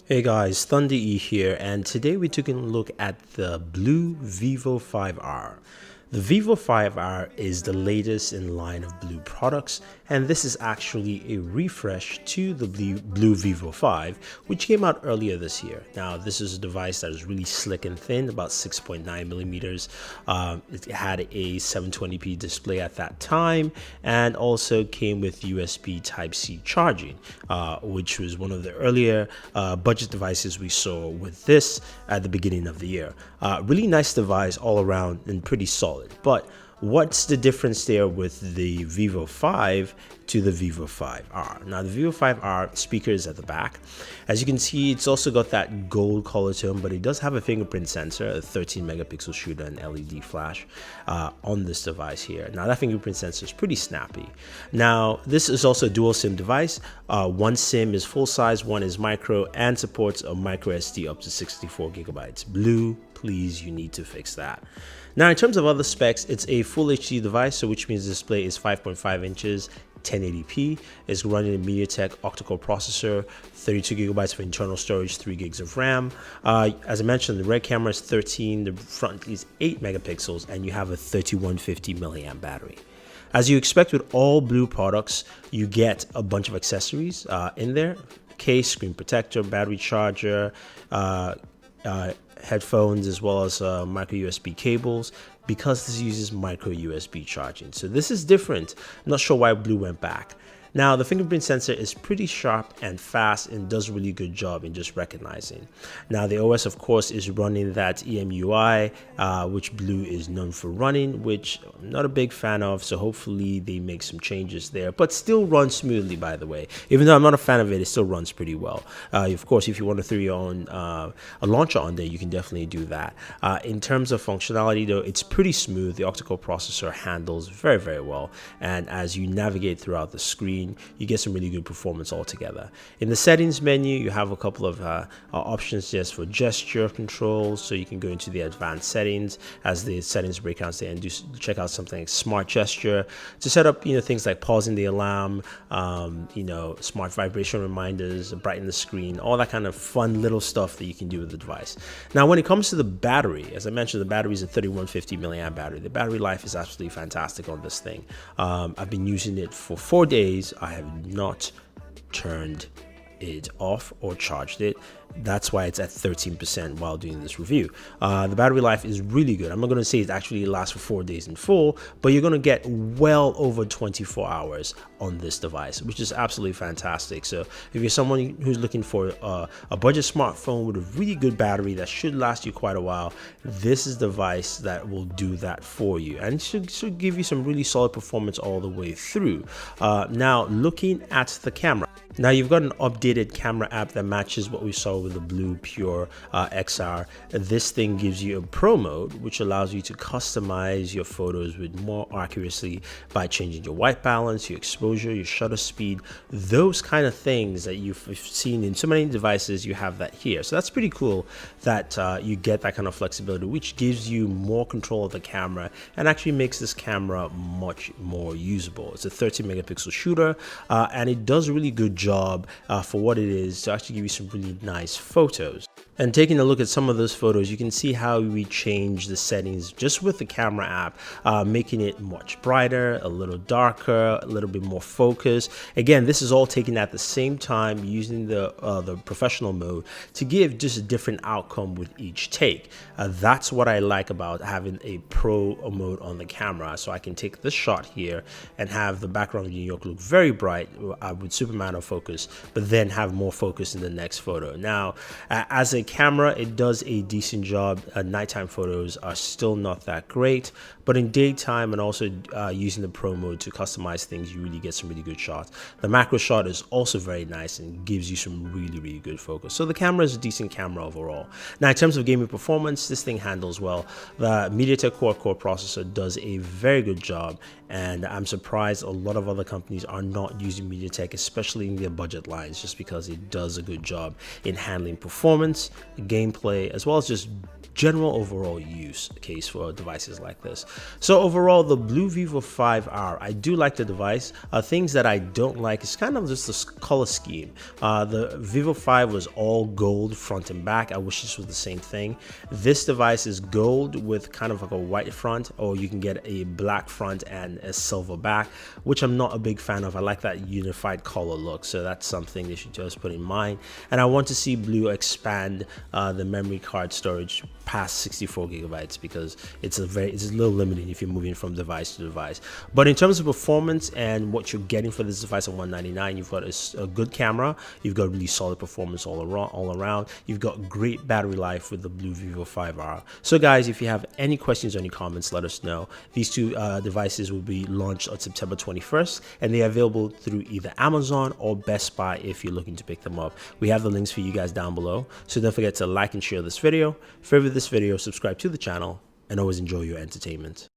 Hey guys, Thunder E here, and today we're taking a look at the Blu VIVO 5R. The VIVO 5R is the latest in line of Blu products, and this is actually a refresh to the Blu VIVO 5, which came out earlier this year. Now, this is a device that is really slick and thin, about 6.9 millimeters. It had a 720p display at that time, and also came with USB Type-C charging, which was one of the earlier budget devices we saw with this at the beginning of the year. Really nice device all around and pretty solid. But what's the difference there with the VIVO 5 to the VIVO 5R? Now, the VIVO 5R speaker is at the back. As you can see, it's also got that gold color tone, but it does have a fingerprint sensor, a 13 megapixel shooter, and LED flash on this device here. Now, that fingerprint sensor is pretty snappy. Now, this is also a dual SIM device. One SIM is full size, one is micro, and supports a micro SD up to 64 gigabytes. Blu, please, you need to fix that. Now, in terms of other specs, it's a full HD device, so which means the display is 5.5 inches, 1080p. It's running a MediaTek octa-core processor, 32 gigabytes of internal storage, 3 gigs of RAM. As I mentioned, the rear camera is 13, the front is 8 megapixels, and you have a 3150 milliamp battery. As you expect with all Blu products, you get a bunch of accessories in there: case, screen protector, battery charger, headphones, as well as micro USB cables, because this uses micro USB charging. So this is different. I'm not sure why Blu went back. Now, the fingerprint sensor is pretty sharp and fast and does a really good job in just recognizing. Now, the OS, of course, is running that EMUI, which Blu is known for running, which I'm not a big fan of, so hopefully they make some changes there, but still runs smoothly, by the way. Even though I'm not a fan of it, it still runs pretty well. Of course, if you want to throw your own a launcher on there, you can definitely do that. In terms of functionality, though, it's pretty smooth. The octa-core processor handles very, very well, and as you navigate throughout the screen, you get some really good performance altogether. In the settings menu, you have a couple of options just for gesture controls, so you can go into the advanced settings as the settings break down there and check out something like smart gesture to set up things like pausing the alarm, smart vibration reminders, brighten the screen, all that kind of fun little stuff that you can do with the device. Now, when it comes to the battery, as I mentioned, the battery is a 3150 milliamp battery. The battery life is absolutely fantastic on this thing. I've been using it for 4 days. I have not turned it off or charged it. That's why it's at 13% while doing this review. The battery life is really good. I'm not going to say it actually lasts for 4 days in full, but you're going to get well over 24 hours on this device, which is absolutely fantastic. So if you're someone who's looking for a budget smartphone with a really good battery that should last you quite a while, this is the device that will do that for you, and it should give you some really solid performance all the way through. Now, looking at the camera. Now, you've got an updated camera app that matches what we saw with the Blu Pure XR. This thing gives you a pro mode, which allows you to customize your photos with more accuracy by changing your white balance, your exposure, your shutter speed, those kind of things that you've seen in so many devices. You have that here. So that's pretty cool that you get that kind of flexibility, which gives you more control of the camera and actually makes this camera much more usable. It's a 13 megapixel shooter, and it does a really good job for what it is to actually give you some really nice photos. And taking a look at some of those photos, you can see how we change the settings just with the camera app, making it much brighter, a little darker, a little bit more focused. Again, this is all taken at the same time using the professional mode to give just a different outcome with each take. That's what I like about having a pro mode on the camera. So I can take this shot here and have the background of New York look very bright with Superman of focus, but then have more focus in the next photo. Now, as a camera, it does a decent job. Nighttime photos are still not that great, but in daytime and also using the pro mode to customize things, you really get some really good shots. The macro shot is also very nice and gives you some really, really good focus. So the camera is a decent camera overall. Now, in terms of gaming performance, this thing handles well. The MediaTek quad-core processor does a very good job, and I'm surprised a lot of other companies are not using MediaTek, especially in their budget lines, just because it does a good job in handling performance. gameplay, as well as just general overall use case for devices like this. So overall, the Blu VIVO 5R, I do like the device. Things that I don't like is kind of just the color scheme. The Vivo 5 was all gold front and back. I wish this was the same thing. This device is gold with kind of like a white front, or you can get a black front and a silver back, which I'm not a big fan of. I like that unified color look, so that's something they should just put in mind. And I want to see Blu expand the memory card storage past 64 gigabytes, because it's a little limiting if you're moving from device to device. But in terms of performance and what you're getting for this device at $199, you've got a good camera, you've got really solid performance all around, you've got great battery life with the Blu VIVO 5R. So guys, if you have any questions or any comments, let us know. These two devices will be launched on September 21st, and they are available through either Amazon or Best Buy if you're looking to pick them up. We have the links for you guys down below, so don't forget to like and share this video, favorite this video, subscribe to the channel, and always enjoy your entertainment.